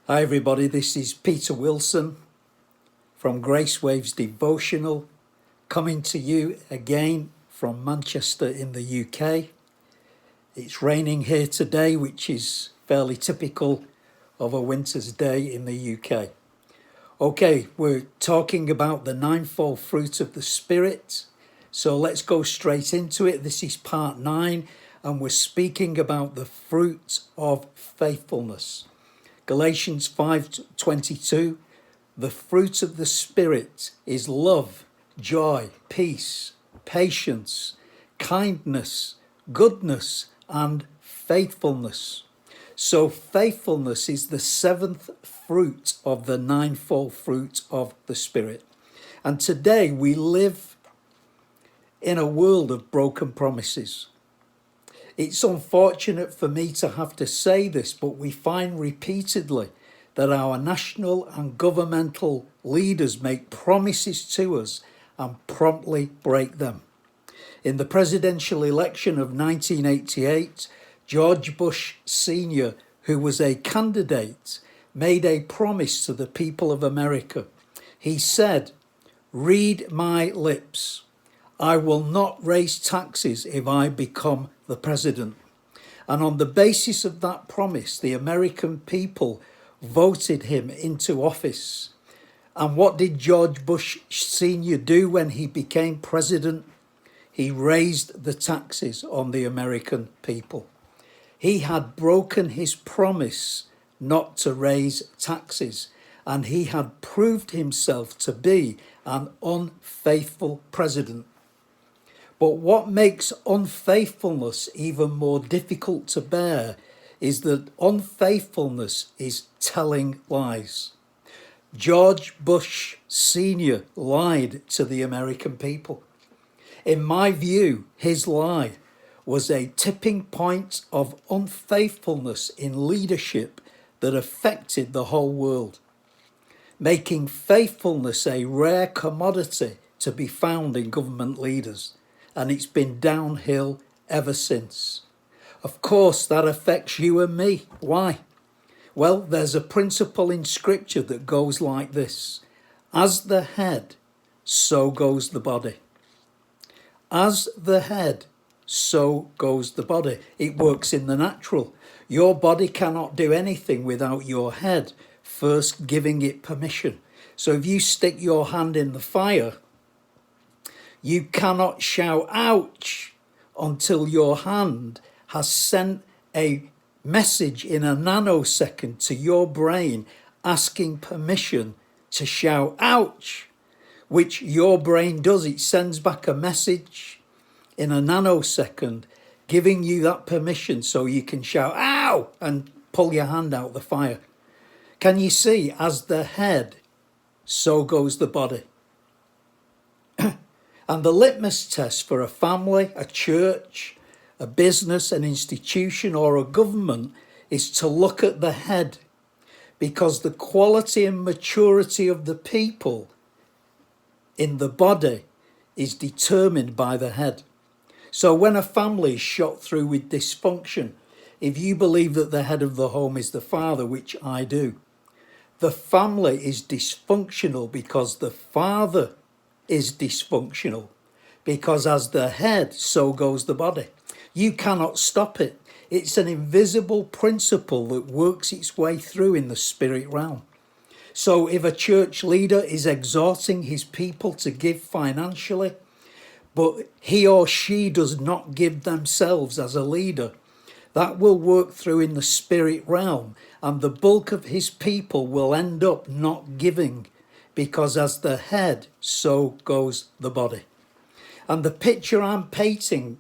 Hi everybody, this is Peter Wilson from Grace Waves Devotional, coming to you again from Manchester in the UK. It's raining here today, which is fairly typical of a winter's day in the UK. Okay, we're talking about the ninefold fruit of the Spirit, so let's go straight into it. This is part 9, and we're speaking about the fruit of faithfulness. Galatians 5:22, the fruit of the Spirit is love, joy, peace, patience, kindness, goodness, and faithfulness. So faithfulness is the 7th fruit of the ninefold fruit of the Spirit. And today we live in a world of broken promises. It's unfortunate for me to have to say this, but we find repeatedly that our national and governmental leaders make promises to us and promptly break them. In the presidential election of 1988, George Bush Sr., who was a candidate, made a promise to the people of America. He said, "Read my lips. I will not raise taxes if I become the president." And on the basis of that promise, the American people voted him into office. And what did George Bush Sr. do when he became president? He raised the taxes on the American people. He had broken his promise not to raise taxes, and he had proved himself to be an unfaithful president. But what makes unfaithfulness even more difficult to bear is that unfaithfulness is telling lies. George Bush Sr. lied to the American people. In my view, his lie was a tipping point of unfaithfulness in leadership that affected the whole world, making faithfulness a rare commodity to be found in government leaders. And it's been downhill ever since. Of course, that affects you and me. Why? Well, there's a principle in Scripture that goes like this: as the head, so goes the body. As the head, so goes the body. It works in the natural. Your body cannot do anything without your head first giving it permission. So if you stick your hand in the fire, you cannot shout ouch until your hand has sent a message in a nanosecond to your brain asking permission to shout ouch, which your brain does. It sends back a message in a nanosecond giving you that permission so you can shout ow and pull your hand out the fire. Can you see? As the head, so goes the body. And the litmus test for a family, a church, a business, an institution, or a government is to look at the head, because the quality and maturity of the people in the body is determined by the head. So when a family is shot through with dysfunction, if you believe that the head of the home is the father, which I do, the family is dysfunctional because the father is dysfunctional, because as the head, so goes the body. You cannot stop it. It's an invisible principle that works its way through in the spirit realm. So if a church leader is exhorting his people to give financially, but he or she does not give themselves as a leader, that will work through in the spirit realm, and the bulk of his people will end up not giving, because as the head, so goes the body. And the picture I'm painting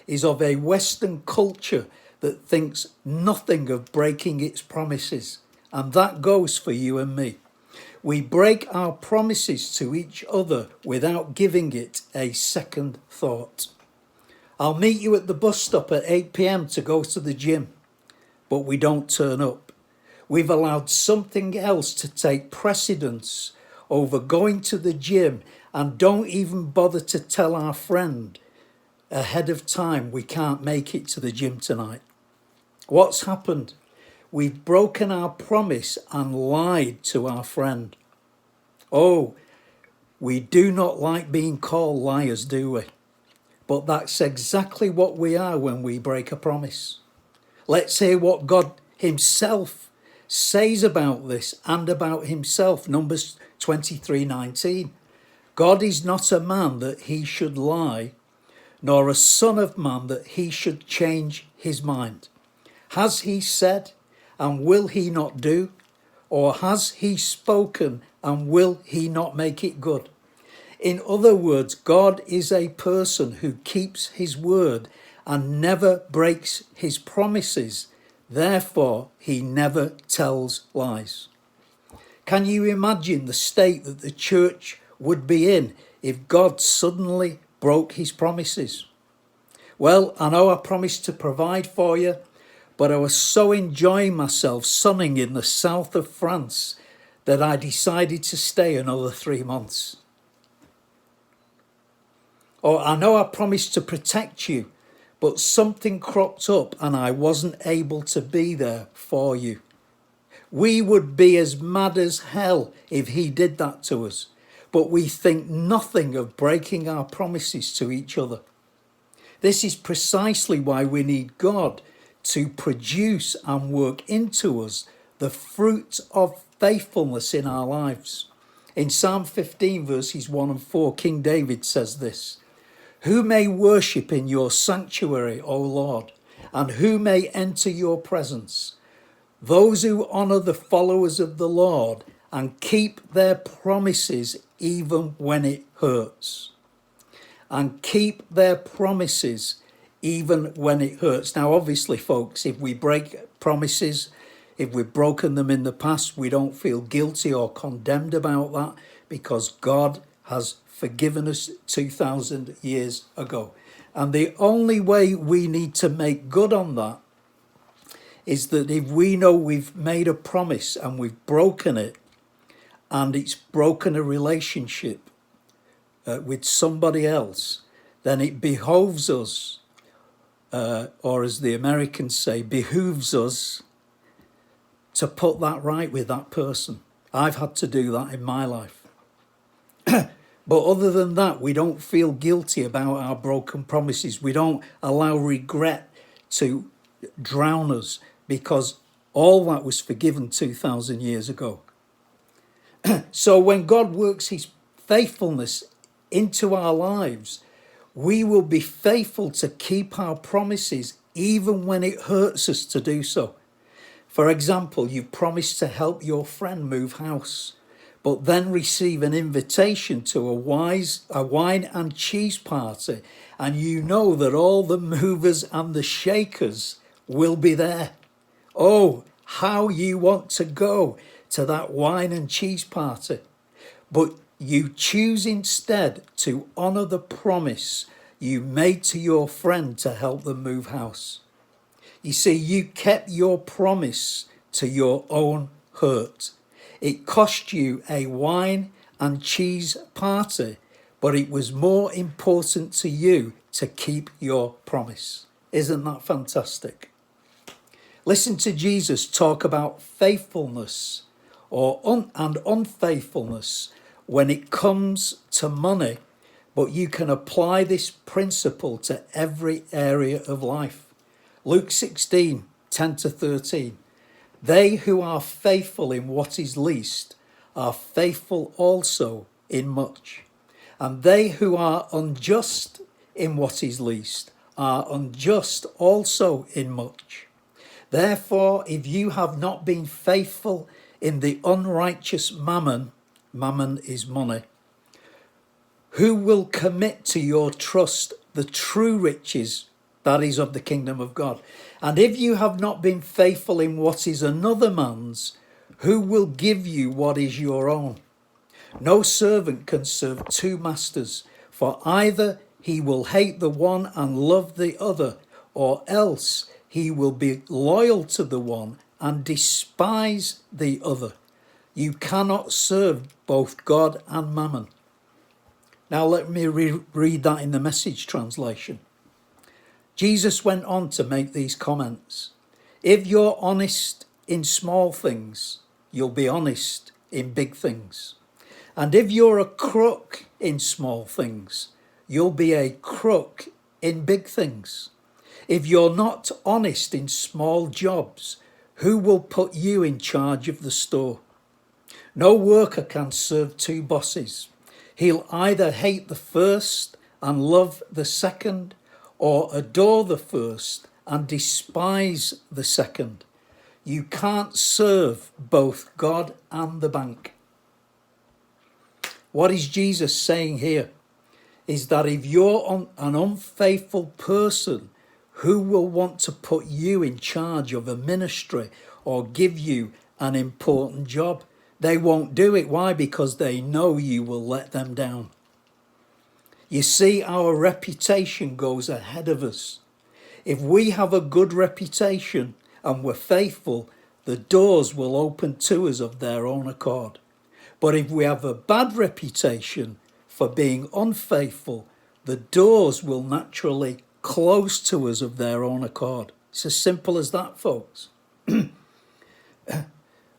is of a Western culture that thinks nothing of breaking its promises. And that goes for you and me. We break our promises to each other without giving it a second thought. I'll meet you at the bus stop at 8 p.m. to go to the gym, but we don't turn up. We've allowed something else to take precedence over going to the gym, and don't even bother to tell our friend ahead of time we can't make it to the gym tonight. What's happened? we've broken our promise and lied to our friend. Oh, we do not like being called liars, do we? But that's exactly what we are when we break a promise. Let's hear what God himself says about this and about himself. Numbers 23:19. God is not a man that he should lie, nor a son of man that he should change his mind. Has he said, and will he not do? Or has he spoken, and will he not make it good? In other words, God is a person who keeps his word and never breaks his promises. Therefore, he never tells lies. Can you imagine the state that the church would be in if God suddenly broke his promises? Well, I know I promised to provide for you, but I was so enjoying myself sunning in the south of France that I decided to stay another 3 months. Or I know I promised to protect you, but something cropped up and I wasn't able to be there for you. We would be as mad as hell if he did that to us, but we think nothing of breaking our promises to each other. This is precisely why we need God to produce and work into us the fruit of faithfulness in our lives. In Psalm 15 verses 1 and 4, King David says this: "Who may worship in your sanctuary, O Lord, and who may enter your presence? Those who honour the followers of the Lord and keep their promises even when it hurts." And keep their promises even when it hurts. Now, obviously, folks, if we break promises, if we've broken them in the past, we don't feel guilty or condemned about that because God has forgiven us 2,000 years ago. And the only way we need to make good on that is that if we know we've made a promise and we've broken it, and it's broken a relationship with somebody else, then it behoves us, or as the Americans say, behooves us to put that right with that person. I've had to do that in my life. But other than that, we don't feel guilty about our broken promises. We don't allow regret to drown us because all that was forgiven 2,000 years ago. So when God works his faithfulness into our lives, we will be faithful to keep our promises even when it hurts us to do so. For example, you've promised to help your friend move house, but then receive an invitation to a wine and cheese party, and you know that all the movers and the shakers will be there. Oh, how you want to go to that wine and cheese party. But you choose instead to honour the promise you made to your friend to help them move house. You see, you kept your promise to your own hurt. It cost you a wine and cheese party, but it was more important to you to keep your promise. Isn't that fantastic? Listen to Jesus talk about faithfulness and unfaithfulness when it comes to money, but you can apply this principle to every area of life. Luke 16, 10-13. They who are faithful in what is least are faithful also in much. And they who are unjust in what is least are unjust also in much. Therefore, if you have not been faithful in the unrighteous mammon is money, who will commit to your trust the true riches, that is of the kingdom of God? And if you have not been faithful in what is another man's, who will give you what is your own? No servant can serve two masters, for either he will hate the one and love the other, or else he will be loyal to the one and despise the other. You cannot serve both God and mammon. Now let me read that in the Message translation. Jesus went on to make these comments. If you're honest in small things, you'll be honest in big things. And if you're a crook in small things, you'll be a crook in big things. If you're not honest in small jobs, who will put you in charge of the store? No worker can serve two bosses. He'll either hate the first and love the second, or adore the first and despise the second. You can't serve both God and the bank. What is Jesus saying here is that if you're an unfaithful person, who will want to put you in charge of a ministry or give you an important job? They won't do it. Why? Because they know you will let them down. You see, our reputation goes ahead of us. If we have a good reputation and we're faithful, the doors will open to us of their own accord. But if we have a bad reputation for being unfaithful, the doors will naturally close to us of their own accord. It's as simple as that, folks.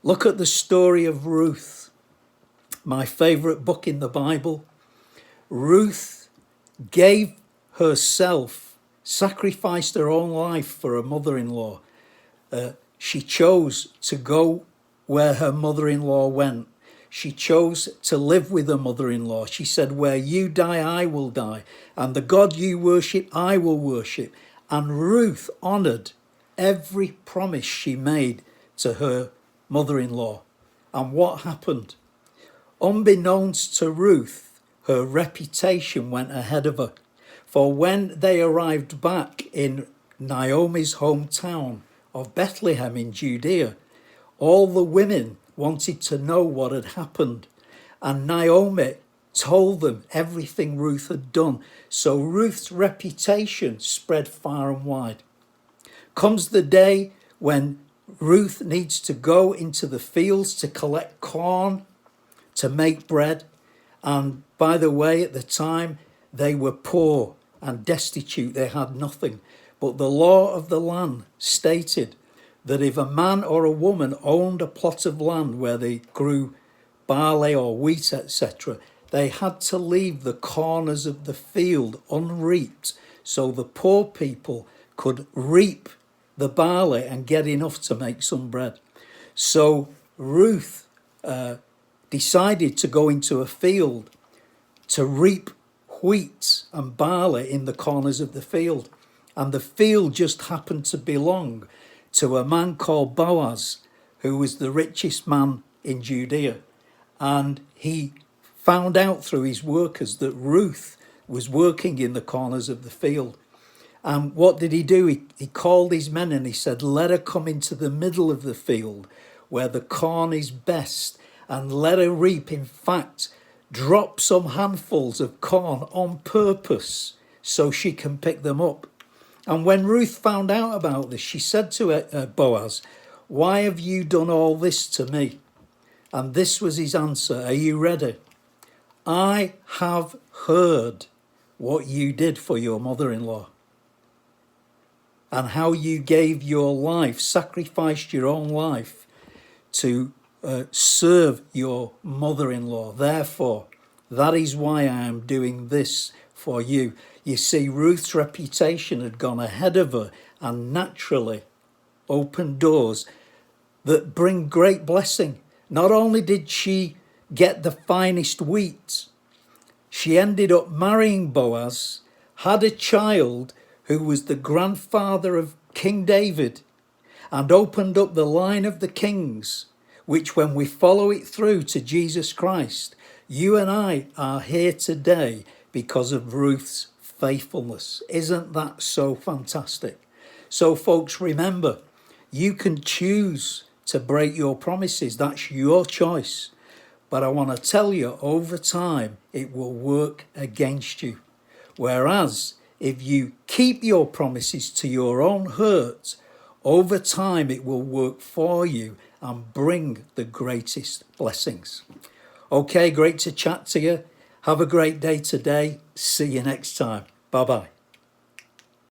Look at the story of Ruth, my favourite book in the Bible. Ruth gave herself, sacrificed her own life for her mother-in-law. She chose to go where her mother-in-law went. She chose to live with her mother-in-law. She said, where you die, I will die. And the God you worship, I will worship. And Ruth honoured every promise she made to her mother-in-law. And what happened? Unbeknownst to Ruth, her reputation went ahead of her. For when they arrived back in Naomi's hometown of Bethlehem in Judea, all the women wanted to know what had happened. And Naomi told them everything Ruth had done. So Ruth's reputation spread far and wide. Comes the day when Ruth needs to go into the fields to collect corn, to make bread. And by the way, at the time, they were poor and destitute. They had nothing. But the law of the land stated that if a man or a woman owned a plot of land where they grew barley or wheat, etc., they had to leave the corners of the field unreaped so the poor people could reap the barley and get enough to make some bread. So Ruth decided to go into a field to reap wheat and barley in the corners of the field. And the field just happened to belong to a man called Boaz, who was the richest man in Judea. And he found out through his workers that Ruth was working in the corners of the field. And what did he do? He called his men and he said, let her come into the middle of the field where the corn is best and let her reap. In fact, drop some handfuls of corn on purpose so she can pick them up. And when Ruth found out about this, she said to Boaz, why have you done all this to me? And this was his answer. Are you ready? I have heard what you did for your mother-in-law and how you gave your life, sacrificed your own life to serve your mother-in-law. Therefore, that is why I am doing this for you. You see, Ruth's reputation had gone ahead of her and naturally opened doors that bring great blessing. Not only did she get the finest wheat, she ended up marrying Boaz, had a child who was the grandfather of King David, and opened up the line of the kings, which when we follow it through to Jesus Christ, you and I are here today because of Ruth's faithfulness. Isn't that so fantastic? So folks, remember, you can choose to break your promises. That's your choice. But I want to tell you, over time, it will work against you. Whereas if you keep your promises to your own hurt, over time it will work for you and bring the greatest blessings. Okay, great to chat to you. Have a great day today. See you next time. Bye-bye.